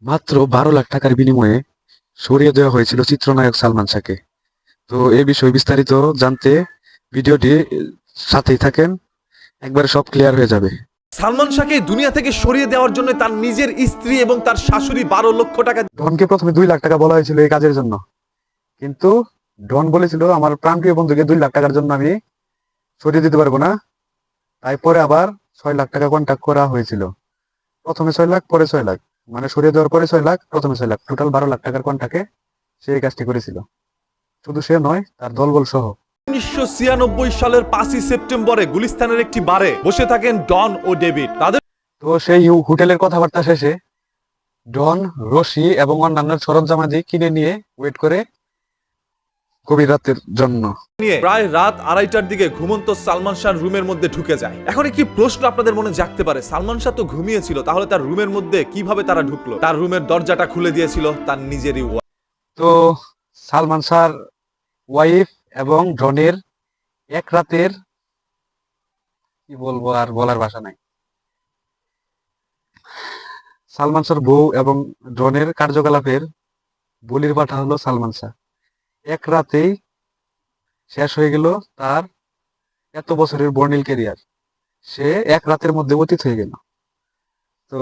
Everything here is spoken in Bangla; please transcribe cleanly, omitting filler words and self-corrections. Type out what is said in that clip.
মাত্র 12 লাখ টাকার বিনিময়ে সরিয়ে দেওয়া হয়েছিল চিত্রনায়ক সালমান শাহকে। তো এই বিষয়ে বিস্তারিত জানতে ভিডিওটি সাথেই থাকেন, একবারে সব ক্লিয়ার হয়ে যাবে। সালমান শাহকে দুনিয়া থেকে সরিয়ে দেওয়ার জন্য তার নিজের স্ত্রী এবং তার শাশুড়ি 12 লক্ষ টাকা। ডনকে প্রথমে 2 লাখ টাকা বলা হয়েছিল এই কাজের জন্য, কিন্তু ডন বলেছিল আমার প্রাণপ্রিয় বন্ধুকে 2 লাখ টাকার জন্য আমি সরিয়ে দিতে পারবো না। তাই পরে আবার 6 লাখ টাকা কন্ট্যাক্ট করা হয়েছিল। প্রথমে 6 লাখ, পরে 6 লাখ, মানে সরিয়ে দেওয়ার পরে 6 লাখ, প্রথমে 6 লাখ, টোটাল 12 লাখ টাকার কন্ট্যাক্টে সে এই কাজটি করেছিল। শুধু সে নয়, তার দলবল সহ। 1996 সালের 5ই সেপ্টেম্বরে গুলিস্তানের একটি বারে বসে থাকেন ডন ও ডেভিড। তাদের তো সেই হোটেলের কথাবার্তা শেষে ডন রশি এবং অন্যান্য সরঞ্জামাদি কিনে নিয়ে ওয়েট করে গভীর রাতের জন্য। নিয়ে প্রায় রাত 2:30টার দিকে ঘুমন্ত সালমান শাহর রুমের মধ্যে ঢুকে যায়। এখন একটি প্রশ্ন আপনাদের মনে জাগতে পারে, সালমান শাহ তো ঘুমিয়েছিল, তাহলে তার রুমের মধ্যে কিভাবে তারা ঢুকলো? তার রুমের দরজাটা খুলে দিয়েছিল তার নিজেরই ওয়াইফ। তো সালমান শাহর ওয়াইফ এবং ডনের এক রাতের, কি বলবো, আর বলার ভাষা নাই। সালমান শাহর বউ এবং ডনের কার্যকলাপের বলির পাঠা হলো সালমান শাহ। এক রাতেই শেষ হয়ে গেল তার এত বছরের বর্ণিল ক্যারিয়ার। সে এক রাতের মধ্যে অতীত হয়ে গেল। তো